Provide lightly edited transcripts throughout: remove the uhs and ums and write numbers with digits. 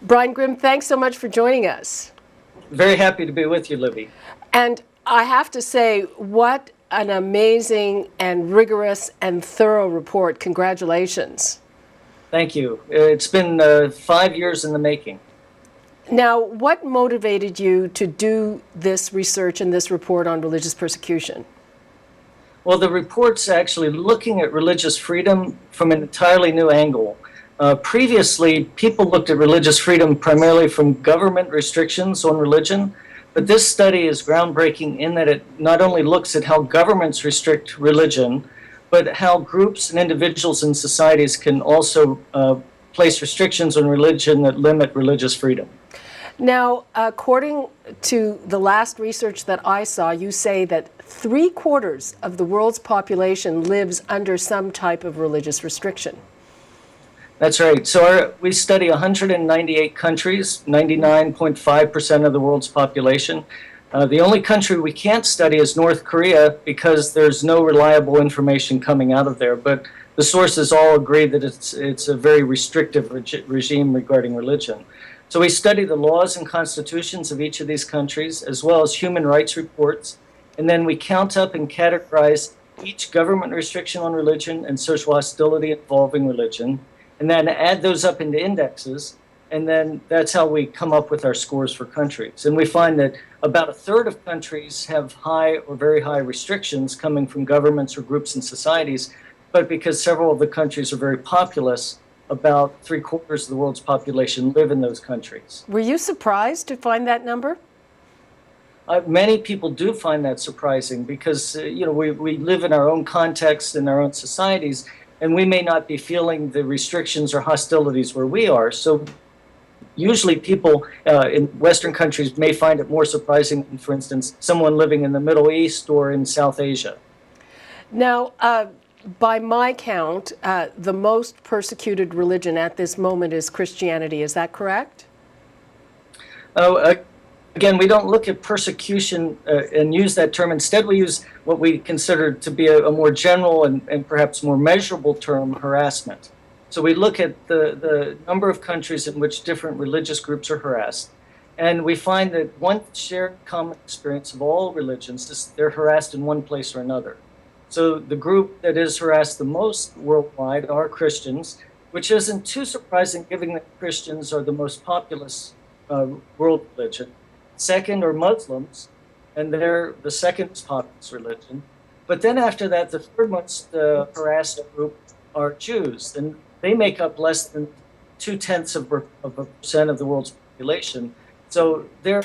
Brian Grimm, thanks so much for joining us. Very happy to be with you, Libby. And I have to say, what an amazing and rigorous and thorough report. Congratulations. Thank you. It's been 5 years in the making. Now, what motivated you to do this research and this report on religious persecution? Well, the report's actually looking at religious freedom from an entirely new angle. Previously, people looked at religious freedom primarily from government restrictions on religion, but this study is groundbreaking in that it not only looks at how governments restrict religion, but how groups and individuals and societies can also place restrictions on religion that limit religious freedom. Now, according to the last research that I saw, you say that 3/4 of the world's population lives under some type of religious restriction. That's right. So we study 198 countries, 99.5% of the world's population. The only country we can't study is North Korea because there's no reliable information coming out of there. But the sources all agree that it's a very restrictive regime regarding religion. So we study the laws and constitutions of each of these countries, as well as human rights reports. And then we count up and categorize each government restriction on religion and social hostility involving religion, and then add those up into indexes, and then that's how we come up with our scores for countries. And we find that about a third of countries have high or very high restrictions coming from governments or groups and societies, but because several of the countries are very populous, about 3/4 of the world's population live in those countries. Were you surprised to find that number? Many people do find that surprising because we live in our own context in our own societies, and we may not be feeling the restrictions or hostilities where we are. So usually people in Western countries may find it more surprising than, for instance, someone living in the Middle East or in South Asia. Now, by my count, the most persecuted religion at this moment is Christianity. Is that correct? Again, we don't look at persecution and use that term. Instead, we use what we consider to be a more general and perhaps more measurable term, harassment. So we look at the number of countries in which different religious groups are harassed. And we find that one shared common experience of all religions is they're harassed in one place or another. So the group that is harassed the most worldwide are Christians, which isn't too surprising given that Christians are the most populous world religion. Second are Muslims, and they're the second most populous religion. But then after that, the third most harassed group are Jews, and they make up less than 0.2% of the world's population. So their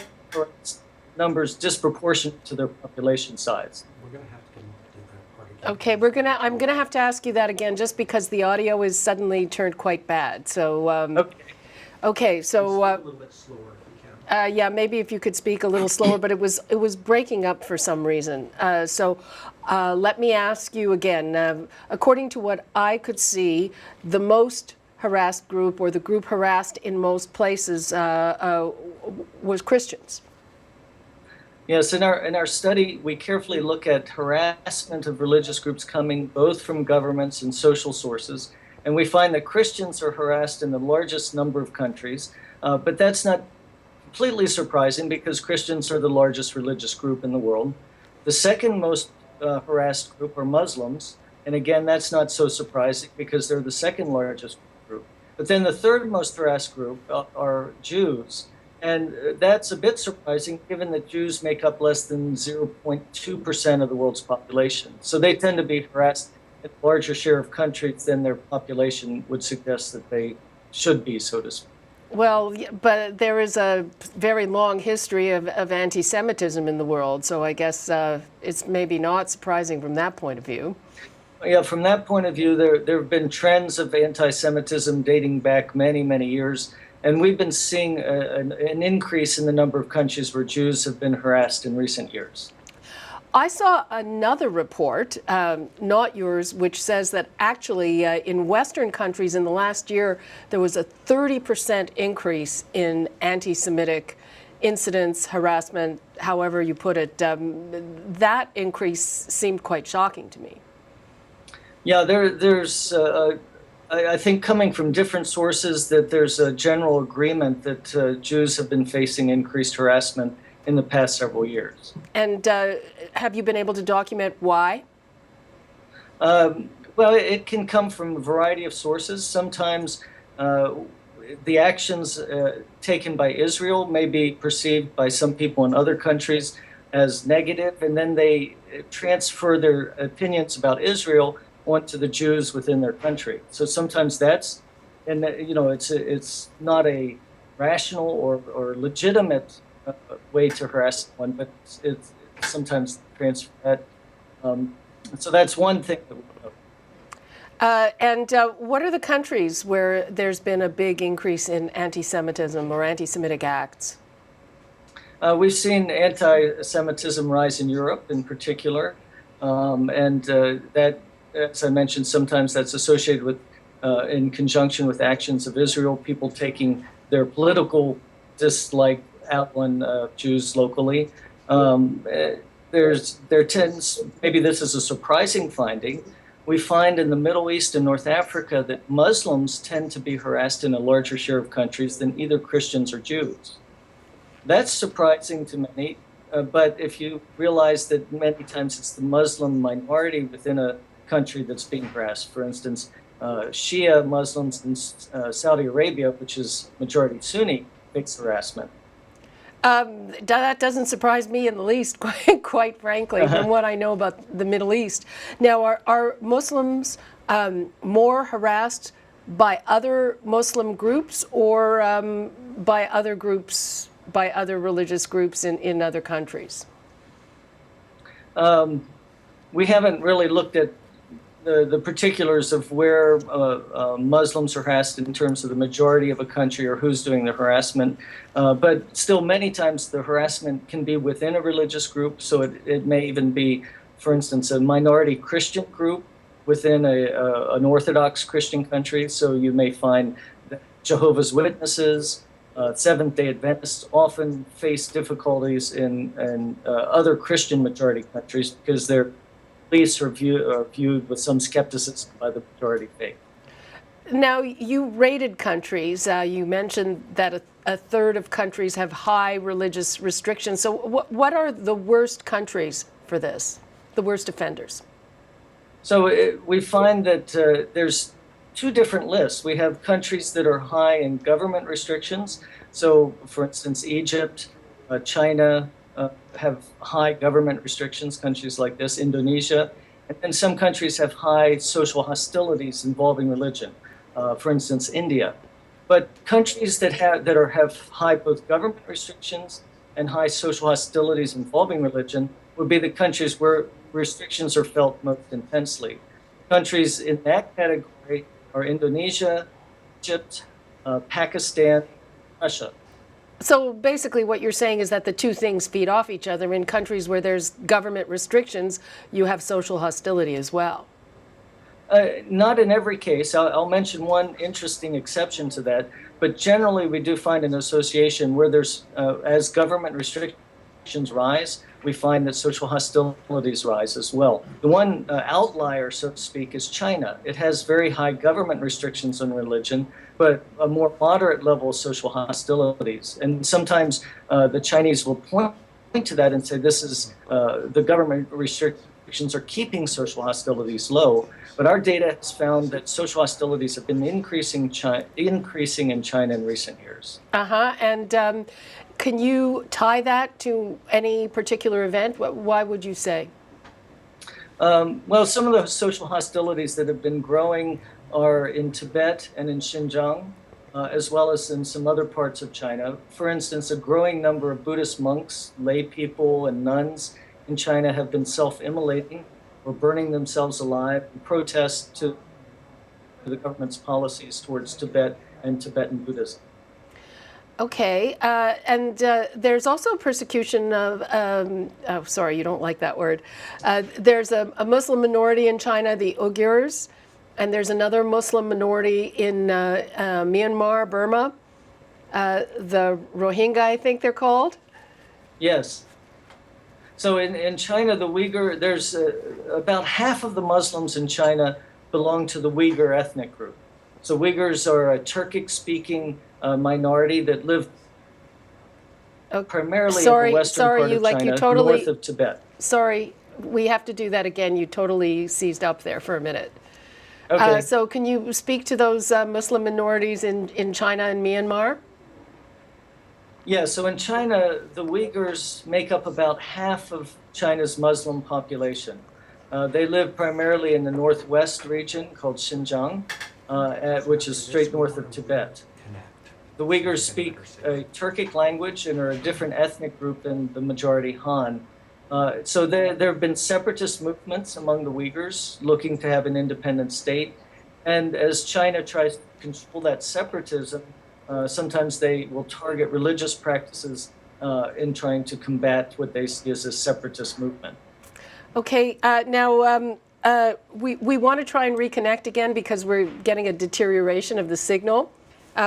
numbers disproportionate to their population size. We're going to have to do that part again. Okay, I'm gonna have to ask you that again, just because the audio is suddenly turned quite bad. So, okay, so a little bit slower if you can. yeah, maybe if you could speak a little slower, but it was breaking up for some reason. So let me ask you again. According to what I could see, the most harassed group, or the group harassed in most places, was Christians. Yes, in our study, we carefully look at harassment of religious groups coming both from governments and social sources, and we find that Christians are harassed in the largest number of countries, but that's not completely surprising because Christians are the largest religious group in the world. The second most harassed group are Muslims, and again, that's not so surprising because they're the second largest group. But then the third most harassed group are Jews. And that's a bit surprising given that Jews make up less than 0.2% of the world's population. So they tend to be harassed in a larger share of countries than their population would suggest that they should be, so to speak. Well, but there is a very long history of anti-Semitism in the world, so I guess it's maybe not surprising from that point of view. Yeah, from that point of view, there have been trends of anti-Semitism dating back many, many years. And we've been seeing an increase in the number of countries where Jews have been harassed in recent years. I saw another report, not yours, which says that actually in Western countries in the last year, there was a 30% increase in anti-Semitic incidents, harassment, however you put it. That increase seemed quite shocking to me. Yeah, there's I think coming from different sources that there's a general agreement that Jews have been facing increased harassment in the past several years. And have you been able to document why? Well, it can come from a variety of sources. Sometimes the actions taken by Israel may be perceived by some people in other countries as negative, and then they transfer their opinions about Israel onto the Jews within their country. So sometimes that's, and it's not a rational or legitimate way to harass someone, but it's sometimes transfer that. So that's one thing that we know. And what are the countries where there's been a big increase in anti-Semitism or anti-Semitic acts? We've seen anti-Semitism rise in Europe in particular, and that, as I mentioned, sometimes that's associated with, in conjunction with actions of Israel, people taking their political dislike out on Jews locally. Maybe this is a surprising finding, we find in the Middle East and North Africa that Muslims tend to be harassed in a larger share of countries than either Christians or Jews. That's surprising to many, but if you realize that many times it's the Muslim minority within a country that's being harassed, for instance, Shia Muslims in Saudi Arabia, which is majority Sunni, face harassment. That doesn't surprise me in the least, quite frankly, from what I know about the Middle East. Now, are Muslims more harassed by other Muslim groups or by other groups, by other religious groups in other countries? We haven't really looked at the particulars of where Muslims are harassed in terms of the majority of a country or who's doing the harassment. But still, many times the harassment can be within a religious group. So it may even be, for instance, a minority Christian group within an Orthodox Christian country. So you may find that Jehovah's Witnesses, Seventh-day Adventists often face difficulties in other Christian majority countries because their beliefs are viewed with some skepticism by the majority faith. Now, you rated countries. You mentioned that a third of countries have high religious restrictions. So what are the worst countries for this, the worst offenders? So we find that there's two different lists. We have countries that are high in government restrictions. So, for instance, Egypt, China, have high government restrictions, countries like this, Indonesia, and then some countries have high social hostilities involving religion, for instance, India. But countries that have high both government restrictions and high social hostilities involving religion would be the countries where restrictions are felt most intensely. Countries in that category are Indonesia, Egypt, Pakistan, Russia. So basically what you're saying is that the two things feed off each other. In countries where there's government restrictions, you have social hostility as well. Not in every case. I'll mention one interesting exception to that, but generally we do find an association where there's, as government restrictions rise, we find that social hostilities rise as well. The one outlier, so to speak, is China. It has very high government restrictions on religion, but a more moderate level of social hostilities. And sometimes the Chinese will point to that and say this is the government restrictions are keeping social hostilities low. But our data has found that social hostilities have been increasing in China in recent years. And can you tie that to any particular event? Why would you say? Well, some of the social hostilities that have been growing are in Tibet and in Xinjiang, as well as in some other parts of China. For instance, a growing number of Buddhist monks, lay people, and nuns in China have been self-immolating or burning themselves alive in protest to the government's policies towards Tibet and Tibetan Buddhism. Okay, and there's also persecution of, oh, sorry, you don't like that word. There's a Muslim minority in China, the Uyghurs, and there's another Muslim minority in Myanmar, Burma, the Rohingya, I think they're called. Yes. So in China, the Uyghur, there's about half of the Muslims in China belong to the Uyghur ethnic group. So Uyghurs are a Turkic-speaking minority that live primarily in the western part of China, north of Tibet. Sorry, we have to do that again. You totally seized up there for a minute. Okay. So can you speak to those Muslim minorities in China and Myanmar? Yeah, so in China, the Uyghurs make up about half of China's Muslim population. They live primarily in the northwest region called Xinjiang, which is straight north of Tibet. The Uyghurs speak a Turkic language and are a different ethnic group than the majority Han. So there have been separatist movements among the Uyghurs looking to have an independent state. And as China tries to control that separatism, sometimes they will target religious practices in trying to combat what they see as a separatist movement. Okay, now we want to try and reconnect again because we're getting a deterioration of the signal.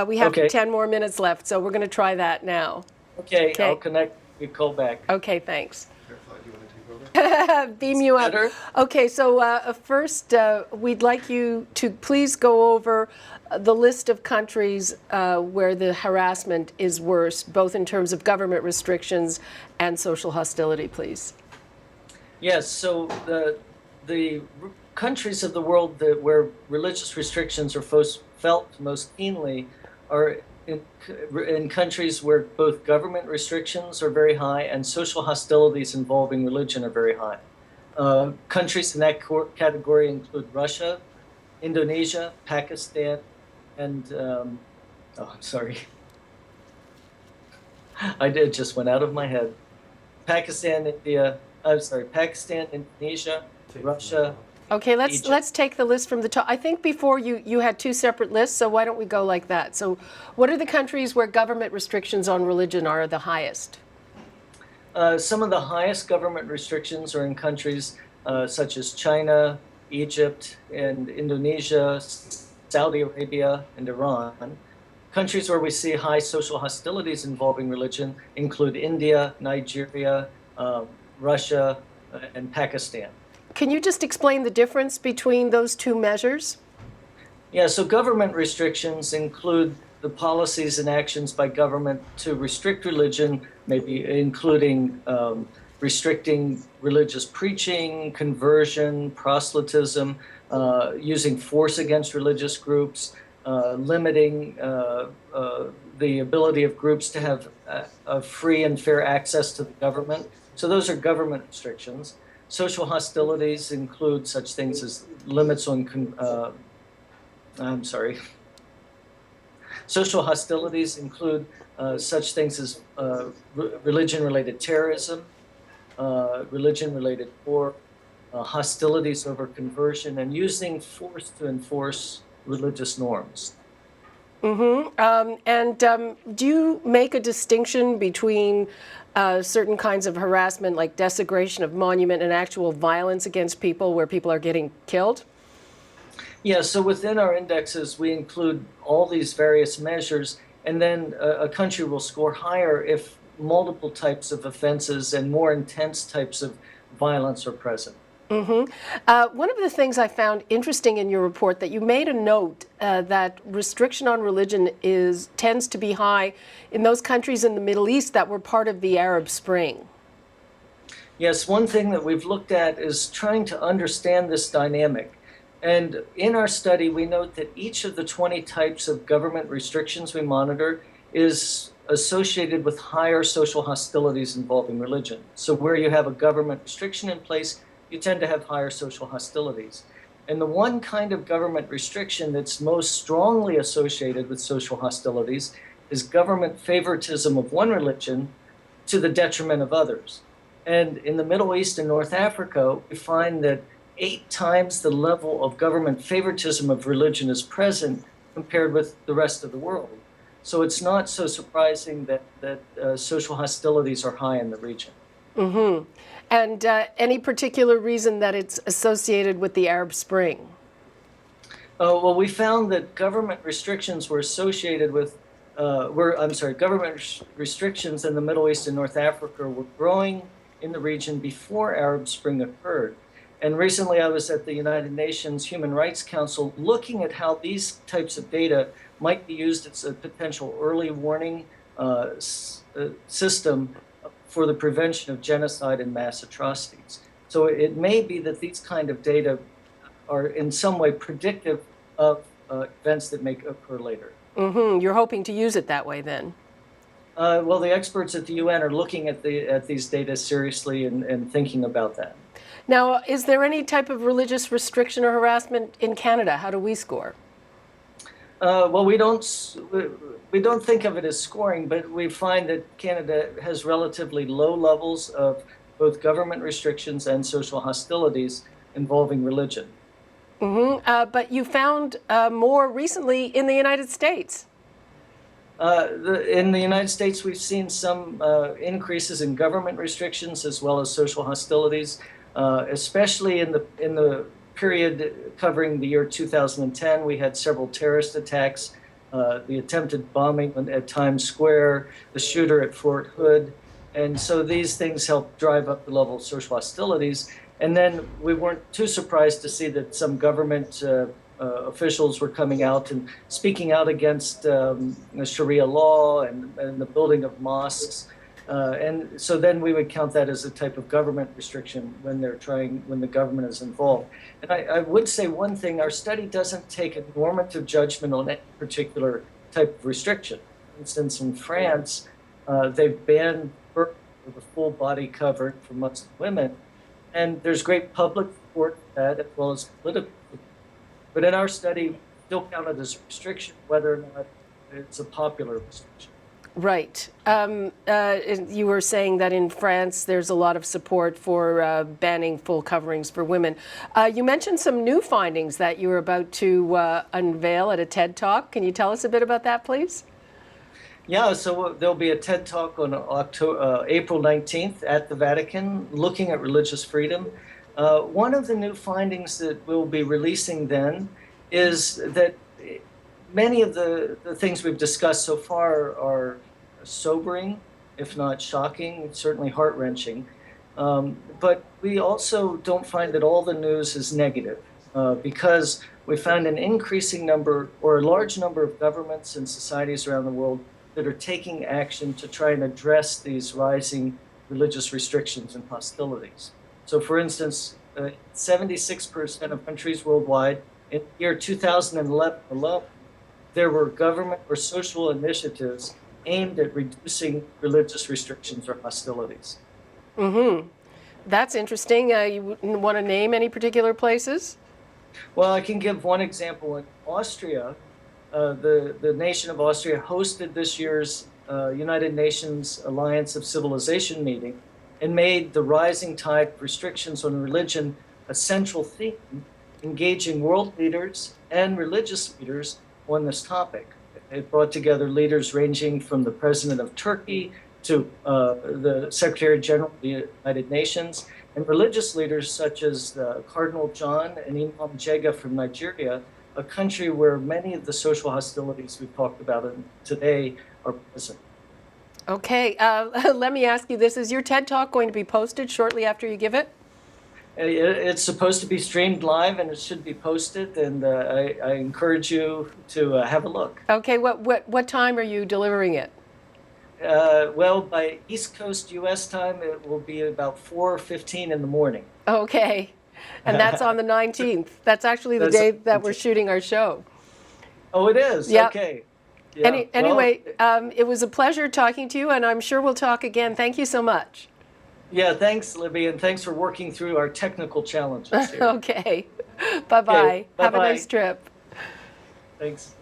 We have 10 more minutes left, so we're going to try that now. Okay, I'll connect. You call back. Okay, thanks. Do you want to take over? Beam you up. Better? Okay, so first, we'd like you to please go over the list of countries where the harassment is worst, both in terms of government restrictions and social hostility, please. Yes, so the countries of the world where religious restrictions are felt most keenly are in countries where both government restrictions are very high and social hostilities involving religion are very high. Countries in that category include Russia, Indonesia, Pakistan, and I'm sorry. It just went out of my head. Pakistan, Indonesia, Russia. Okay, let's Egypt. take the list from the top. I think before you had two separate lists, so why don't we go like that? So what are the countries where government restrictions on religion are the highest? Some of the highest government restrictions are in countries such as China, Egypt, and Indonesia, Saudi Arabia, and Iran. Countries where we see high social hostilities involving religion include India, Nigeria, Russia, and Pakistan. Can you just explain the difference between those two measures? Yeah, so government restrictions include the policies and actions by government to restrict religion, maybe including restricting religious preaching, conversion, proselytism, using force against religious groups, limiting the ability of groups to have a free and fair access to the government. So those are government restrictions. Social hostilities include such things as limits on, Social hostilities include such things as religion-related terrorism, religion-related war, hostilities over conversion, and using force to enforce religious norms. Do you make a distinction between certain kinds of harassment like desecration of monument and actual violence against people where people are getting killed? Yeah, so within our indexes, we include all these various measures, and then a country will score higher if multiple types of offenses and more intense types of violence are present. One of the things I found interesting in your report that you made a note that restriction on religion tends to be high in those countries in the Middle East that were part of the Arab Spring. Yes, one thing that we've looked at is trying to understand this dynamic. And in our study, we note that each of the 20 types of government restrictions we monitor is associated with higher social hostilities involving religion. So where you have a government restriction in place, you tend to have higher social hostilities. And the one kind of government restriction that's most strongly associated with social hostilities is government favoritism of one religion to the detriment of others. And in the Middle East and North Africa, we find that 8 times the level of government favoritism of religion is present compared with the rest of the world. So it's not so surprising that social hostilities are high in the region. And any particular reason that it's associated with the Arab Spring? Well, we found that government restrictions were associated with, government restrictions in the Middle East and North Africa were growing in the region before Arab Spring occurred. And recently I was at the United Nations Human Rights Council looking at how these types of data might be used as a potential early warning system for the prevention of genocide and mass atrocities. So it may be that these kind of data are in some way predictive of events that may occur later. Mm-hmm. You're hoping to use it that way then? Well, the experts at the UN are looking at these data seriously and thinking about that. Now, is there any type of religious restriction or harassment in Canada? How do we score? Well, we don't think of it as scoring, but we find that Canada has relatively low levels of both government restrictions and social hostilities involving religion. Mm-hmm. But you found more recently in the United States. In the United States, we've seen some increases in government restrictions as well as social hostilities, especially in the period covering the year 2010. We had several terrorist attacks, the attempted bombing at Times Square, the shooter at Fort Hood, and so these things helped drive up the level of social hostilities. And then we weren't too surprised to see that some government officials were coming out and speaking out against Sharia law and the building of mosques. And so then we would count that as a type of government restriction when the government is involved. And I would say one thing, our study doesn't take a normative judgment on any particular type of restriction. For instance, in France, they've banned burqa with a full body covering for Muslim women. And there's great public support for that as well as political support. But in our study, we still count it as a restriction, whether or not it's a popular restriction. Right. You were saying that in France, there's a lot of support for banning full coverings for women. You mentioned some new findings that you were about to unveil at a TED Talk. Can you tell us a bit about that, please? Yeah, so there'll be a TED Talk on April 19th at the Vatican looking at religious freedom. One of the new findings that we'll be releasing then is that many of the things we've discussed so far are sobering, if not shocking, certainly heart-wrenching. But we also don't find that all the news is negative because we found an increasing number or a large number of governments and societies around the world that are taking action to try and address these rising religious restrictions and hostilities. So for instance, 76% of countries worldwide in the year 2011 alone, there were government or social initiatives aimed at reducing religious restrictions or hostilities. Mm-hmm. That's interesting. You want to name any particular places? Well, I can give one example. In Austria, the nation of Austria hosted this year's United Nations Alliance of Civilization meeting and made the rising tide of restrictions on religion a central theme, engaging world leaders and religious leaders on this topic. It brought together leaders ranging from the president of Turkey to the Secretary General of the United Nations, and religious leaders such as Cardinal John and Imam Jega from Nigeria, a country where many of the social hostilities we've talked about today are present. Okay, let me ask you this. Is your TED Talk going to be posted shortly after you give it? It's supposed to be streamed live and it should be posted, and I encourage you to have a look. Okay, what time are you delivering it? Well, by East Coast U.S. time, it will be about 4:15 in the morning. Okay, and that's on the 19th. That's actually the day that we're shooting our show. Oh, it is? Yep. Okay. Yeah. Anyway, it was a pleasure talking to you, and I'm sure we'll talk again. Thank you so much. Yeah, thanks, Libby, and thanks for working through our technical challenges here. Okay. Bye-bye. Okay, Have a bye-bye. nice trip. Thanks.